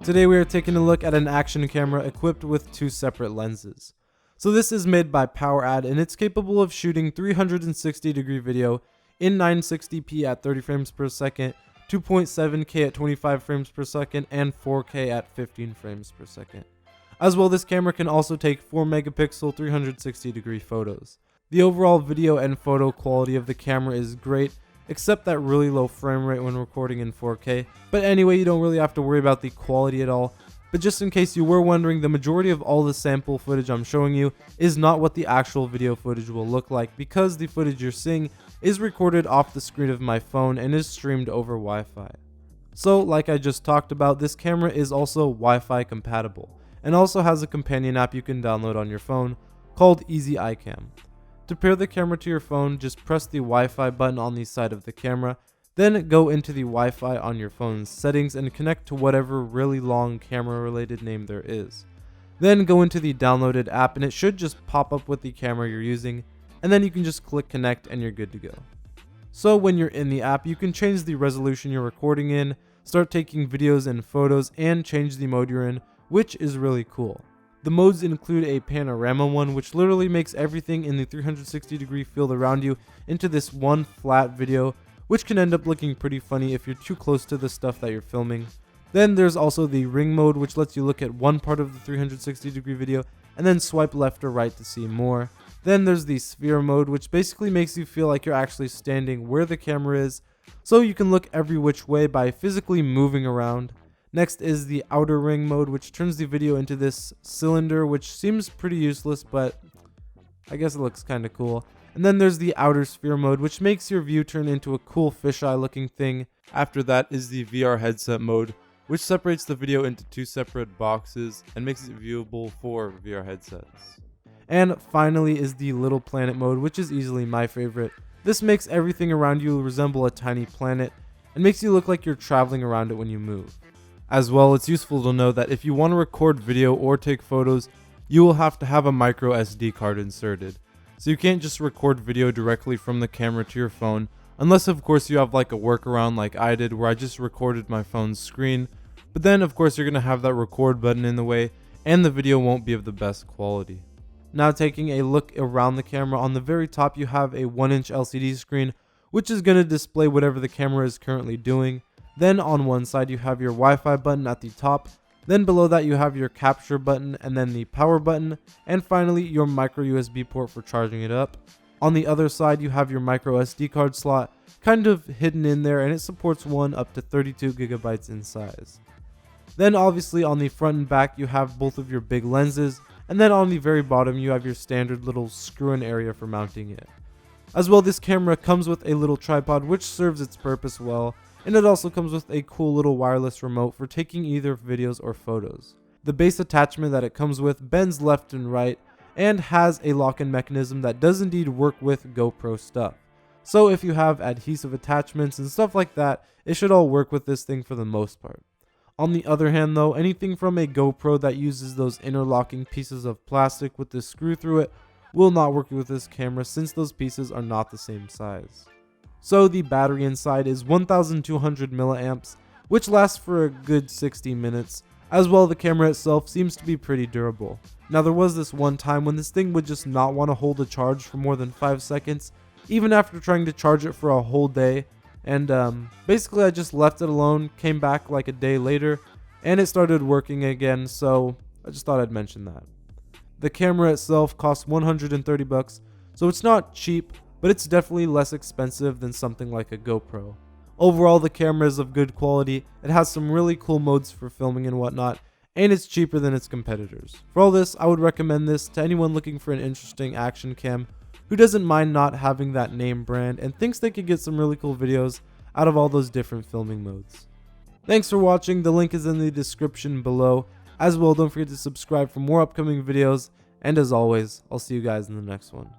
Today we are taking a look at an action camera equipped with two separate lenses. So this is made by PowerAd and it's capable of shooting 360-degree video in 960p at 30 frames per second, 2.7K at 25 frames per second, and 4K at 15 frames per second. As well, this camera can also take 4 megapixel 360-degree photos. The overall video and photo quality of the camera is great, except that really low frame rate when recording in 4K. But anyway, you don't really have to worry about the quality at all. But just in case you were wondering, the majority of all the sample footage I'm showing you is not what the actual video footage will look like, because the footage you're seeing is recorded off the screen of my phone and is streamed over Wi-Fi. So like I just talked about, this camera is also Wi-Fi compatible and also has a companion app you can download on your phone called Easy iCam. To pair the camera to your phone, just press the Wi-Fi button on the side of the camera, then go into the Wi-Fi on your phone's settings and connect to whatever really long camera related name there is. Then go into the downloaded app and it should just pop up with the camera you're using, and then you can just click connect and you're good to go. So when you're in the app, you can change the resolution you're recording in, start taking videos and photos, and change the mode you're in, which is really cool. The modes include a panorama one, which literally makes everything in the 360-degree field around you into this one flat video, which can end up looking pretty funny if you're too close to the stuff that you're filming. Then there's also the ring mode, which lets you look at one part of the 360-degree video and then swipe left or right to see more. Then there's the sphere mode, which basically makes you feel like you're actually standing where the camera is, so you can look every which way by physically moving around. Next is the outer ring mode, which turns the video into this cylinder, which seems pretty useless, but I guess it looks kind of cool. And then there's the outer sphere mode, which makes your view turn into a cool fisheye looking thing. After that is the VR headset mode, which separates the video into two separate boxes and makes it viewable for VR headsets. And finally is the little planet mode, which is easily my favorite. This makes everything around you resemble a tiny planet and makes you look like you're traveling around it when you move. As well, it's useful to know that if you want to record video or take photos, you will have to have a micro SD card inserted. So you can't just record video directly from the camera to your phone, unless of course you have like a workaround like I did where I just recorded my phone's screen. But then of course you're going to have that record button in the way and the video won't be of the best quality. Now taking a look around the camera, on the very top you have a 1-inch LCD screen, which is going to display whatever the camera is currently doing. Then on one side you have your Wi-Fi button at the top, then below that you have your capture button and then the power button, and finally your micro USB port for charging it up. On the other side you have your micro SD card slot kind of hidden in there, and it supports one up to 32 gigabytes in size. Then obviously on the front and back you have both of your big lenses, and then on the very bottom you have your standard little screw-in area for mounting it. As well, this camera comes with a little tripod which serves its purpose well, and it also comes with a cool little wireless remote for taking either videos or photos. The base attachment that it comes with bends left and right and has a lock-in mechanism that does indeed work with GoPro stuff. So if you have adhesive attachments and stuff like that, it should all work with this thing for the most part. On the other hand though, anything from a GoPro that uses those interlocking pieces of plastic with the screw through it will not work with this camera, since those pieces are not the same size. So the battery inside is 1200 milliamps, which lasts for a good 60 minutes. As well, the camera itself seems to be pretty durable. Now there was this one time when this thing would just not want to hold a charge for more than 5 seconds, even after trying to charge it for a whole day. And basically I just left it alone, came back like a day later, and it started working again, so I just thought I'd mention that. The camera itself costs $130, so it's not cheap, but it's definitely less expensive than something like a GoPro. Overall, the camera is of good quality, it has some really cool modes for filming and whatnot, and it's cheaper than its competitors. For all this, I would recommend this to anyone looking for an interesting action cam who doesn't mind not having that name brand and thinks they could get some really cool videos out of all those different filming modes. Thanks for watching, the link is in the description below. As well, don't forget to subscribe for more upcoming videos, and as always, I'll see you guys in the next one.